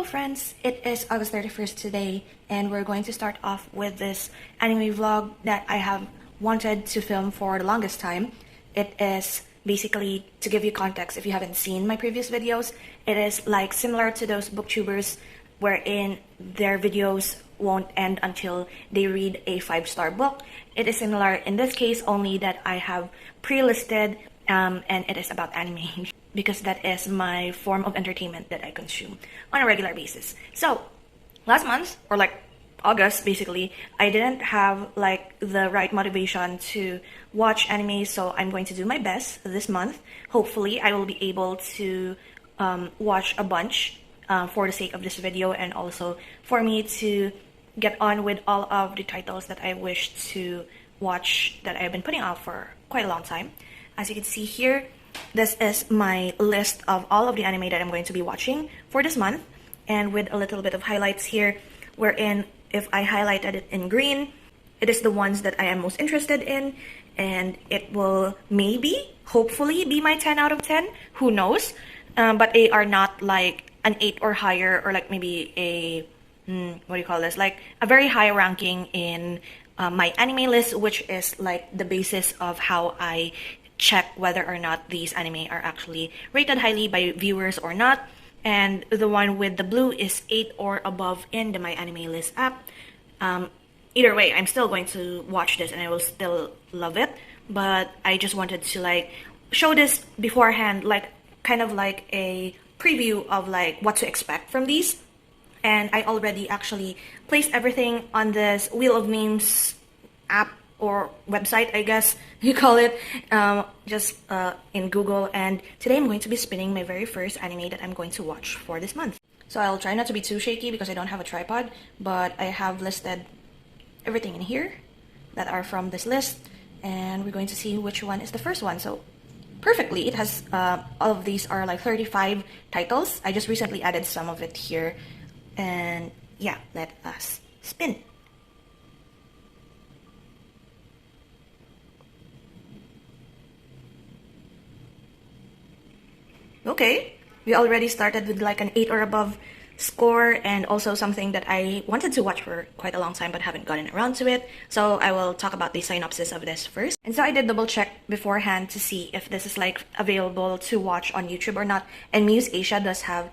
friends, it is August 31st today, and we're going to start off with this anime vlog that I have wanted to film for the longest time. It is basically, to give you context if you haven't seen my previous videos, it is like similar to those booktubers wherein their videos won't end until they read a 5-star book. It is similar in this case, only that I have pre-listed and it is about anime because that is my form of entertainment that I consume on a regular basis. So last month, or like August basically, I didn't have like the right motivation to watch anime, so I'm going to do my best this month. Hopefully I will be able to watch a bunch for the sake of this video, and also for me to get on with all of the titles that I wish to watch that I've been putting off for quite a long time. As you can see here, this is my list of all of the anime that I'm going to be watching for this month, and with a little bit of highlights here, wherein if I highlighted it in green, it is the ones that I am most interested in, and it will maybe, hopefully, be my 10 out of 10, who knows, but they are not like an 8 or higher, or like maybe a, what do you call this, like a very high ranking in my anime list, which is like the basis of how I check whether or not these anime are actually rated highly by viewers or not. And the one with the blue is 8 or above in the My Anime List app. Either way, I'm still going to watch this and I will still love it, but I just wanted to like show this beforehand, like kind of like a preview of like what to expect from these. And I already actually placed everything on this Wheel of Memes app or website, I guess you call it, just in Google. And today I'm going to be spinning my very first anime that I'm going to watch for this month. So I'll try not to be too shaky because I don't have a tripod, but I have listed everything in here that are from this list, and we're going to see which one is the first one. So perfectly, it has all of these are like 35 titles. I just recently added some of it here, and yeah, let us spin. Okay, we already started with like an 8 or above score, and also something that I wanted to watch for quite a long time but haven't gotten around to it. So I will talk about the synopsis of this first. And so I did double check beforehand to see if this is like available to watch on YouTube or not. And Muse Asia does have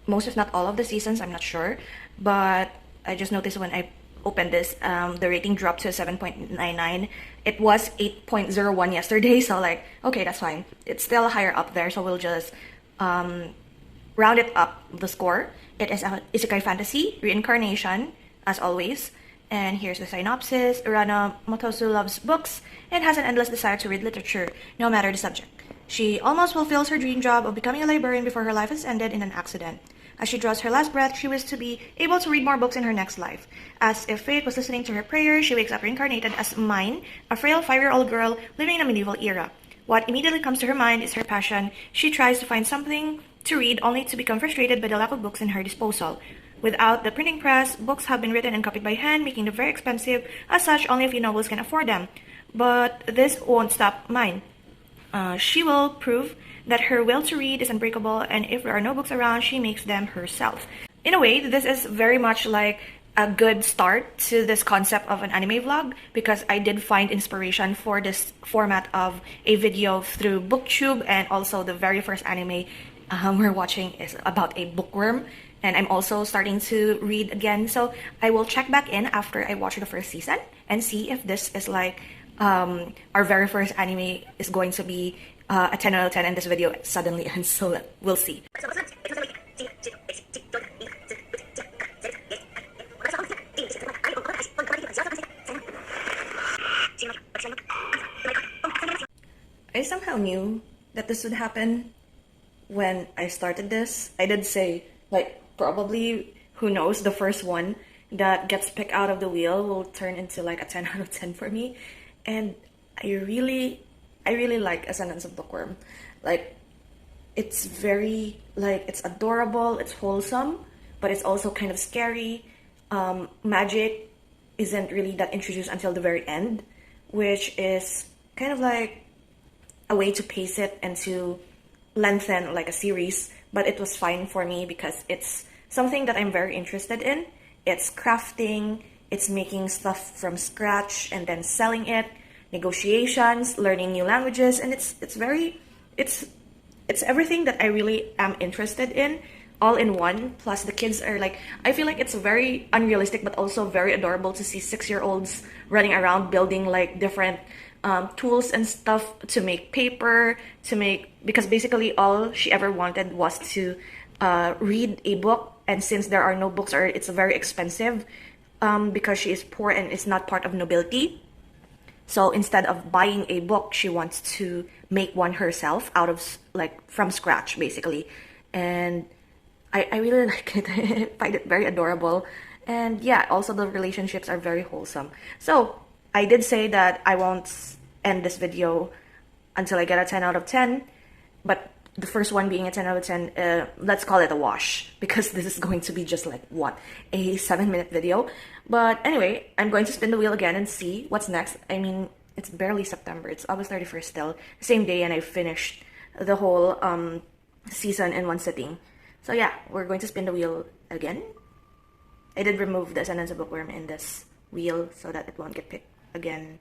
most if not all of the seasons, I'm not sure. But I just noticed when I opened this, the rating dropped to 7.99. It was 8.01 yesterday, so like, okay, that's fine. It's still higher up there, so we'll just round it up, the score. It is a isekai fantasy, reincarnation, as always. And here's the synopsis. Urana Motosu loves books and has an endless desire to read literature, no matter the subject. She almost fulfills her dream job of becoming a librarian before her life is ended in an accident. As she draws her last breath, she wishes to be able to read more books in her next life. As if fate was listening to her prayers, she wakes up reincarnated as Mine, a frail 5-year-old girl living in a medieval era. What immediately comes to her mind is her passion. She tries to find something to read, only to become frustrated by the lack of books in her disposal. Without the printing press, books have been written and copied by hand, making them very expensive. As such, only a few nobles can afford them. But this won't stop Mine. She will prove that her will to read is unbreakable, and if there are no books around, she makes them herself. In a way, this is very much like a good start to this concept of an anime vlog, because I did find inspiration for this format of a video through BookTube, and also the very first anime we're watching is about a bookworm, and I'm also starting to read again, so I will check back in after I watch the first season and see if this is like our very first anime is going to be a 10 out of 10 and this video suddenly ends, so we'll see. I somehow knew that this would happen when I started this. I did say, like, probably, who knows, the first one that gets picked out of the wheel will turn into like a 10 out of 10 for me. And I really like Ascendance of Bookworm. Like, it's very, like, it's adorable, it's wholesome, but it's also kind of scary. Magic isn't really that introduced until the very end, which is kind of like a way to pace it and to lengthen like a series, but it was fine for me because it's something that I'm very interested in. It's crafting, it's making stuff from scratch and then selling it, negotiations, learning new languages, and it's everything that I really am interested in, all in one. Plus the kids are like, I feel like it's very unrealistic but also very adorable to see 6-year-olds running around building like different tools and stuff to make paper, because basically all she ever wanted was to read a book, and since there are no books, or it's very expensive, because she is poor and is not part of nobility. So instead of buying a book, she wants to make one herself out of like from scratch basically. And I really like it. I find it very adorable. And yeah, also the relationships are very wholesome. So I did say that I won't end this video until I get a 10 out of 10, but the first one being a 10 out of 10, let's call it a wash, because this is going to be just like, what, a 7-minute video. But anyway, I'm going to spin the wheel again and see what's next. I mean, it's barely September, it's August 31st still, same day, and I finished the whole season in one sitting. So yeah, we're going to spin the wheel again. I did remove the Ascendance of Bookworm in this wheel so that it won't get picked again.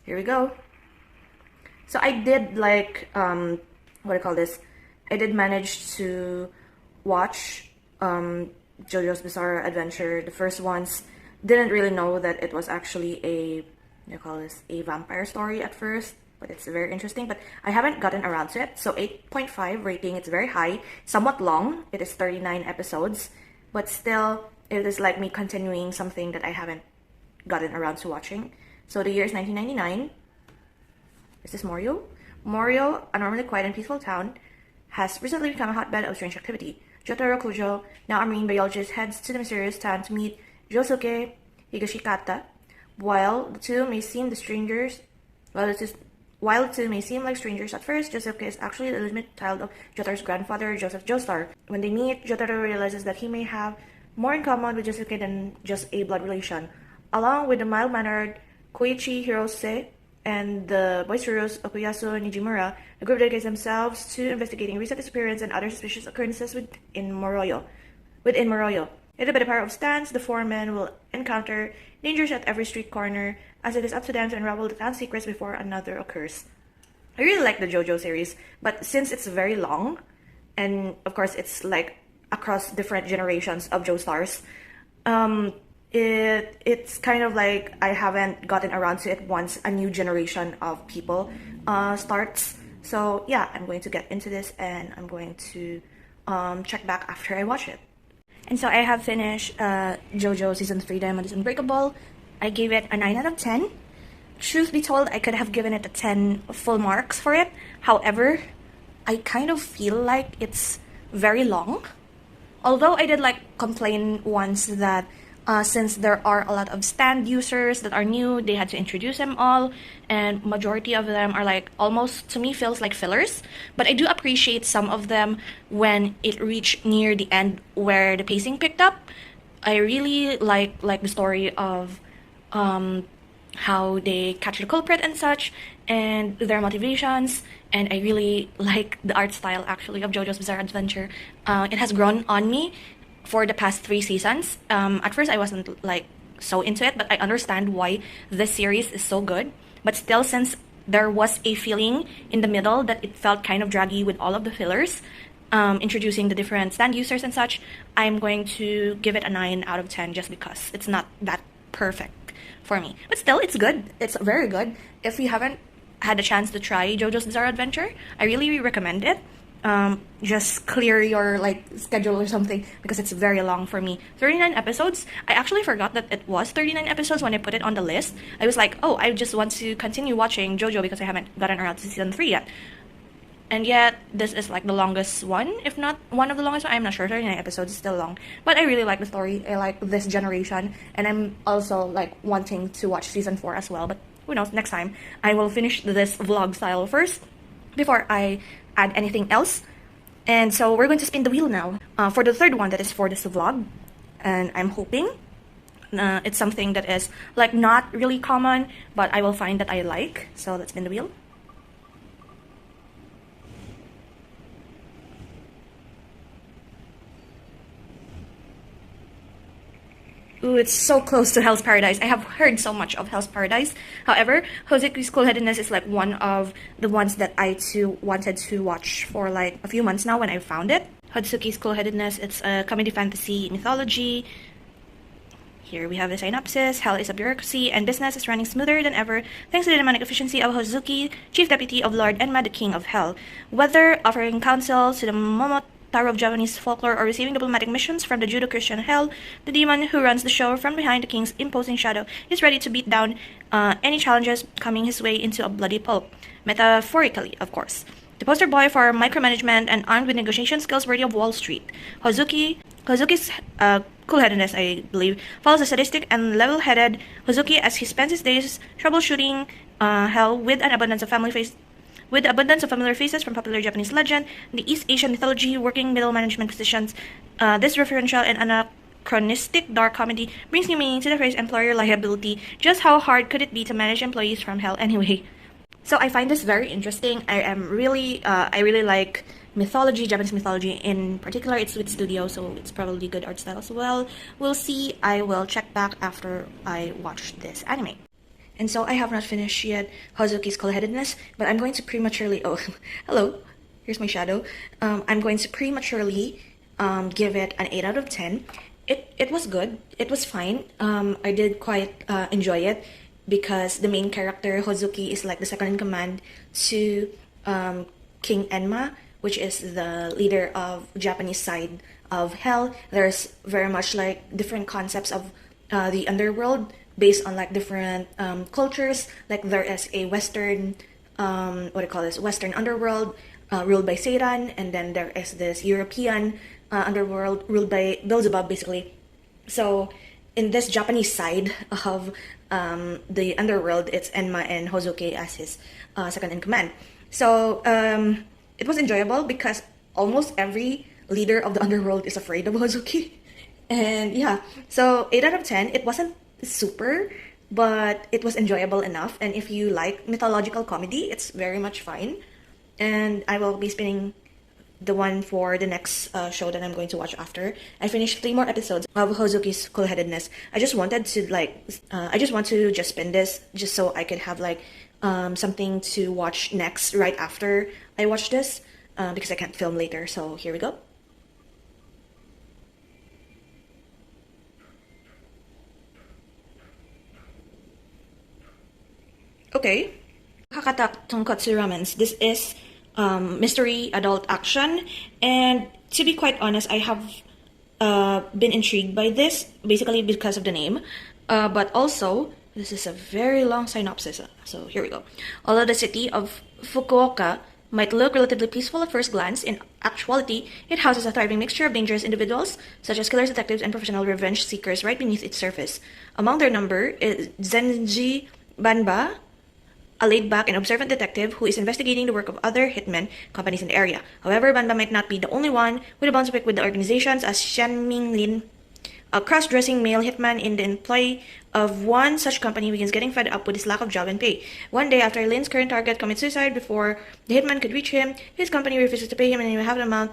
Here we go. So I did like, what do I call this? I did manage to watch JoJo's Bizarre Adventure. The first ones, didn't really know that it was actually a, what do you call this, a vampire story at first. But it's very interesting, but I haven't gotten around to it. So 8.5 rating, it's very high, somewhat long. It is 39 episodes, but still, it is like me continuing something that I haven't gotten around to watching. So the year is 1999. Is this Morio? Morio, a normally quiet and peaceful town, has recently become a hotbed of strange activity. Jotaro Kujo, now a marine biologist, heads to the mysterious town to meet Josuke Higashikata. While the two may seem like strangers at first, Josuke is actually the legitimate child of Jotaro's grandfather, Joseph Joestar. When they meet, Jotaro realizes that he may have more in common with Josuke than just a blood relation. Along with the mild-mannered Koichi Hirose and the boisterous Okuyasu Nijimura, the group dedicates themselves to investigating recent disappearance and other suspicious occurrences within Moroyo. Aided by the power of Stans, the four men will encounter dangers at every street corner, as it is up to them to unravel the town's secrets before another occurs. I really like the JoJo series, but since it's very long, and of course it's like across different generations of Joestars, it's kind of like I haven't gotten around to it once a new generation of people starts. So yeah, I'm going to get into this and I'm going to check back after I watch it. And so I have finished JoJo Season 3 Diamond is Unbreakable. I gave it a 9 out of 10. Truth be told, I could have given it a 10 full marks for it. However, I kind of feel like it's very long. Although I did like complain once that since there are a lot of stand users that are new, they had to introduce them all, and majority of them are like almost, to me, feels like fillers. But I do appreciate some of them when it reached near the end where the pacing picked up. I really like the story of how they catch the culprit and such, and their motivations, and I really like the art style actually of JoJo's Bizarre Adventure. It has grown on me for the past 3 seasons. At first I wasn't like so into it, but I understand why this series is so good. But still, since there was a feeling in the middle that it felt kind of draggy with all of the fillers, introducing the different stand users and such, I'm going to give it a 9 out of 10 just because it's not that perfect for me. But still, it's good. It's very good. If you haven't had a chance to try JoJo's Bizarre Adventure, I really recommend it. Just clear your like schedule or something because it's very long for me. 39 episodes. I actually forgot that it was 39 episodes when I put it on the list. I was like, oh, I just want to continue watching JoJo because I haven't gotten around to season 3 yet. And yet, this is like the longest one, if not one of the longest. I'm not sure, 39 episodes is still long. But I really like the story. I like this generation. And I'm also like wanting to watch season 4 as well. But who knows, next time. I will finish this vlog style first before I add anything else. And so we're going to spin the wheel now for the third one that is for this vlog. And I'm hoping it's something that is like not really common, but I will find that I like. So let's spin the wheel. Ooh, it's so close to Hell's Paradise. I have heard so much of Hell's Paradise. However, Hozuki's Cool-Headedness is like one of the ones that I too wanted to watch for like a few months now when I found it. Hozuki's Cool-Headedness, it's a comedy fantasy mythology. Here we have the synopsis. Hell is a bureaucracy and business is running smoother than ever thanks to the demonic efficiency of Hozuki, chief deputy of Lord Enma, the king of hell. Whether offering counsel to the Momotaro of Japanese folklore or receiving diplomatic missions from the Judo-Christian hell, the demon who runs the show from behind the king's imposing shadow is ready to beat down any challenges coming his way into a bloody pulp. Metaphorically, of course. The poster boy for micromanagement and armed with negotiation skills worthy of Wall Street. Hozuki's cool-headedness, I believe, follows a sadistic and level-headed Hozuki as he spends his days troubleshooting hell with an abundance of familiar faces from popular Japanese legend, the East Asian mythology, working middle management positions. This referential and anachronistic dark comedy brings new meaning to the phrase employer liability. Just how hard could it be to manage employees from hell anyway? So I find this very interesting. I really like mythology, Japanese mythology in particular. It's with studio, so it's probably good art style as well. We'll see. I will check back after I watch this anime. And so I have not finished yet Hozuki's Cool-Headedness, but I'm going to prematurely, oh, hello, here's my shadow. I'm going to prematurely give it an 8 out of 10. It was good. It was fine. I did quite enjoy it because the main character, Hozuki, is like the second in command to King Enma, which is the leader of Japanese side of hell. There's very much like different concepts of the underworld based on like different cultures. Like there is a Western, Western underworld ruled by Satan, and then there is this European underworld ruled by Beelzebub, basically. So in this Japanese side of the underworld, it's Enma and Hozuki as his second in command. So it was enjoyable because almost every leader of the underworld is afraid of Hozuki. And yeah, so 8 out of 10. It wasn't super, but it was enjoyable enough. And if you like mythological comedy, it's very much fine. And I will be spinning the one for the next show that I'm going to watch after I finish 3 more episodes of Hozuki's Cool-Headedness. I just wanted to I just want to just spin this just so I could have like something to watch next right after I watch this because I can't film later. So here we go. Okay, Hakata Tonkotsu Ramens. This is mystery adult action, and to be quite honest, I have been intrigued by this basically because of the name, but also this is a very long synopsis. So here we go. Although the city of Fukuoka might look relatively peaceful at first glance, in actuality, it houses a thriving mixture of dangerous individuals, such as killers, detectives, and professional revenge seekers right beneath its surface. Among their number is Zenji Banba, a laid-back and observant detective who is investigating the work of other hitmen companies in the area. However, Banba might not be the only one with a bone to pick with the organizations, as Shan Minglin, a cross-dressing male hitman in the employ of one such company, begins getting fed up with his lack of job and pay. One day, after Lin's current target commits suicide before the hitman could reach him, his company refuses to pay him and half the amount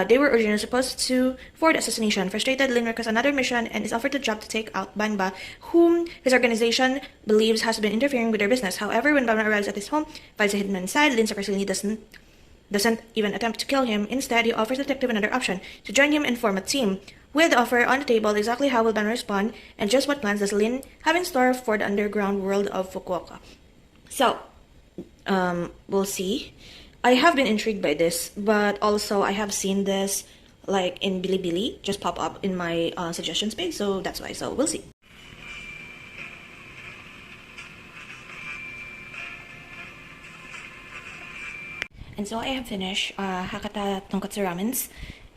they were originally supposed to for the assassination. Frustrated, Lin requests another mission and is offered the job to take out Banba, whom his organization believes has been interfering with their business. However, when Banba arrives at his home, finds a hitman inside, Lin surprisingly doesn't even attempt to kill him. Instead, he offers the detective another option, to join him and form a team. With the offer on the table, exactly how will Banba respond, and just what plans does Lin have in store for the underground world of Fukuoka? So, we'll see. I have been intrigued by this, but also I have seen this like in Bilibili just pop up in my suggestions page, so that's why. So we'll see. And so I have finished Hakata Tonkotsu Ramens,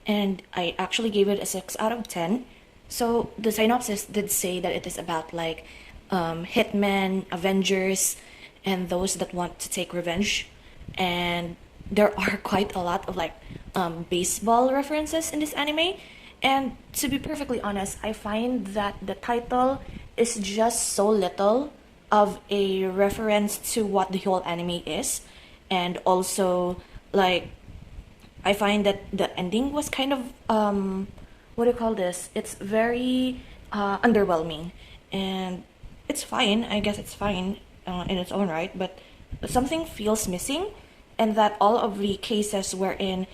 and I actually gave it a 6 out of 10. So the synopsis did say that it is about like hitmen, avengers, and those that want to take revenge. And there are quite a lot of like baseball references in this anime, and to be perfectly honest, I find that the title is just so little of a reference to what the whole anime is. And also like I find that the ending was kind of what do you call this, it's very underwhelming. And it's fine, I guess it's fine in its own right, but something feels missing, and that all of the cases wherein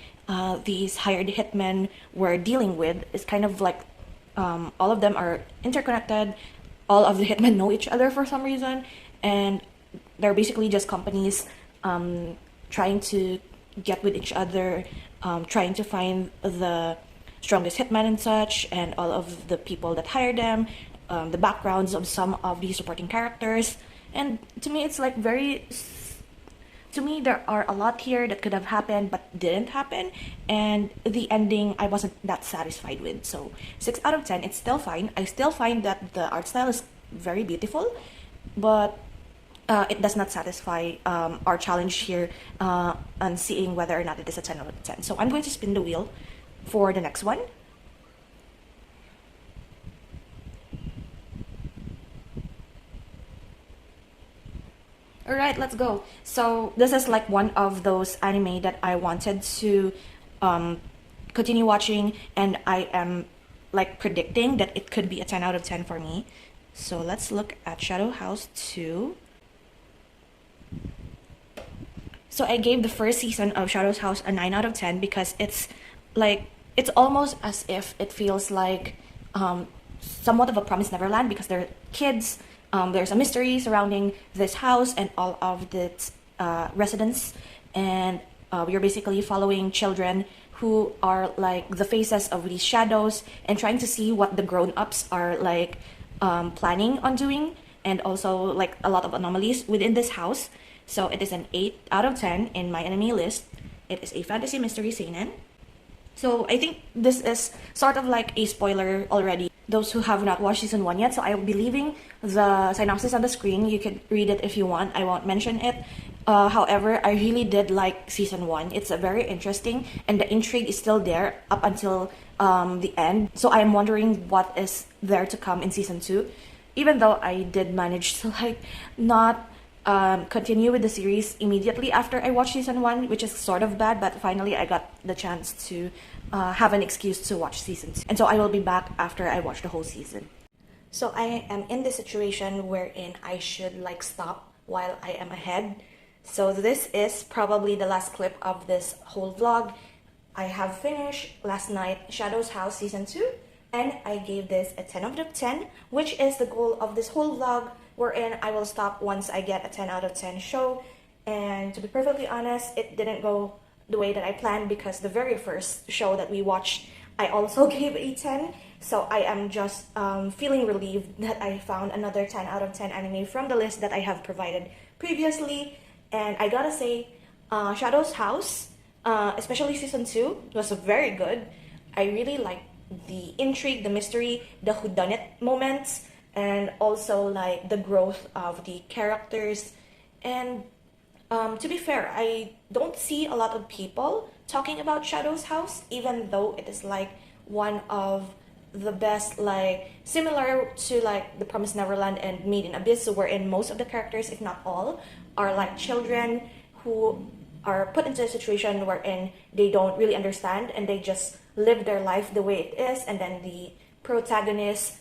these hired hitmen were dealing with is kind of like all of them are interconnected. All of the hitmen know each other for some reason, and they're basically just companies trying to get with each other, trying to find the strongest hitman and such, and all of the people that hire them, the backgrounds of some of the supporting characters. And to me, it's like to me, there are a lot here that could have happened but didn't happen, and the ending I wasn't that satisfied with. So 6 out of 10, it's still fine. I still find that the art style is very beautiful, but it does not satisfy our challenge here on seeing whether or not it is a 10 out of 10. So I'm going to spin the wheel for the next one. Alright, let's go. So this is like one of those anime that I wanted to continue watching, and I am like predicting that it could be a 10 out of 10 for me. So let's look at Shadow House 2. So I gave the first season of Shadow's House a 9 out of 10 because it's almost as if it feels like somewhat of a Promised Neverland, because they're kids. There's a mystery surrounding this house and all of its residents, and we are basically following children who are like the faces of these shadows and trying to see what the grown-ups are like planning on doing, and also like a lot of anomalies within this house. So it is an 8 out of 10 in my enemy list. It is a fantasy mystery seinen. So I think this is sort of like a spoiler already, those who have not watched season 1 yet. So I will be leaving the synopsis on the screen. You can read it if you want. I won't mention it. However, I really did like season 1. It's very interesting, and the intrigue is still there up until the end. So I am wondering what is there to come in season 2. Even though I did manage to like not continue with the series immediately after I watched season 1, which is sort of bad, but finally I got the chance to have an excuse to watch season 2. And so I will be back after I watch the whole season. So I am in this situation wherein I should like stop while I am ahead. So this is probably the last clip of this whole vlog. I have finished last night Shadow's House season 2, and I gave this a 10 out of 10, which is the goal of this whole vlog, wherein I will stop once I get a 10 out of 10 show. And to be perfectly honest, it didn't go the way that I planned, because the very first show that we watched, I also gave a 10. So I am just feeling relieved that I found another 10 out of 10 anime from the list that I have provided previously. And I gotta say, Shadow's House, especially season 2, was very good. I really liked the intrigue, the mystery, the whodunit moments, and also like the growth of the characters. And to be fair, I don't see a lot of people talking about Shadow's House, even though it is like one of the best, like similar to like The Promised Neverland and Made in Abyss, wherein most of the characters, if not all, are like children who are put into a situation wherein they don't really understand and they just live their life the way it is, and then the protagonist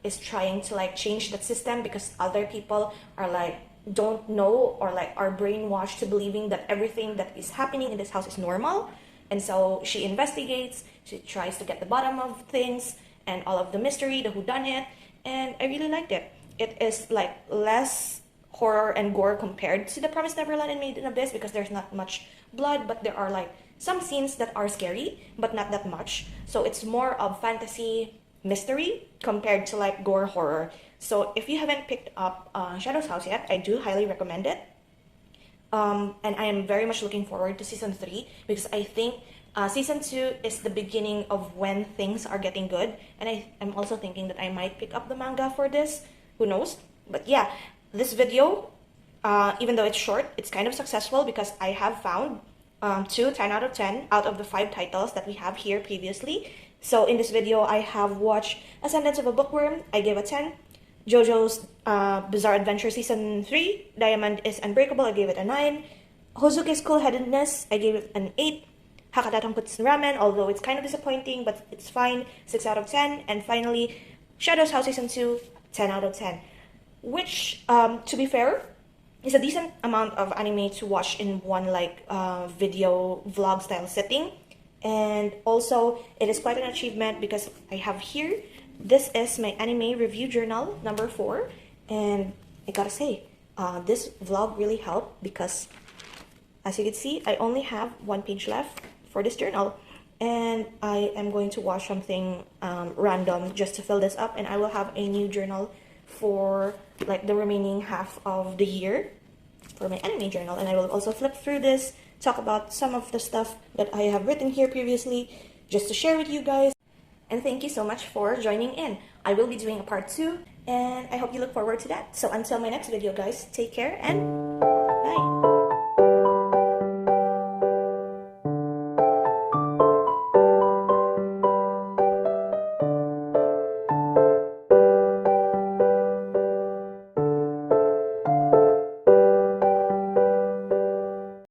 is trying to like change that system because other people are like don't know, or like are brainwashed to believing that everything that is happening in this house is normal. And so she investigates, she tries to get the bottom of things and all of the mystery, the whodunit, and I really liked it. It is like less horror and gore compared to The Promised Neverland and Made in Abyss, because there's not much blood, but there are like some scenes that are scary, but not that much. So it's more of fantasy mystery compared to like gore horror. So if you haven't picked up Shadow's House yet, I do highly recommend it. And I am very much looking forward to season 3, because I think season 2 is the beginning of when things are getting good. And I'm also thinking that I might pick up the manga for this. Who knows? But yeah, this video, even though it's short, it's kind of successful because I have found 2 10 out of 10 out of the 5 titles that we have here previously. So in this video, I have watched Ascendance of a Bookworm, I gave a 10. JoJo's Bizarre Adventure Season 3, Diamond is Unbreakable, I gave it a 9. Hozuki's Cool-Headedness, I gave it an 8. Hakata Tonkotsu Ramen, although it's kind of disappointing, but it's fine, 6 out of 10. And finally, Shadow's House Season 2, 10 out of 10. Which, to be fair, is a decent amount of anime to watch in one like video vlog style setting. And also, it is quite an achievement because I have here, this is my anime review journal number 4. And I gotta say, this vlog really helped because, as you can see, I only have 1 page left for this journal. And I am going to watch something random just to fill this up. And I will have a new journal for like the remaining half of the year for my anime journal. And I will also flip through this, talk about some of the stuff that I have written here previously, just to share with you guys. And thank you so much for joining in. I will be doing a part 2, and I hope you look forward to that. So until my next video, guys, take care and bye.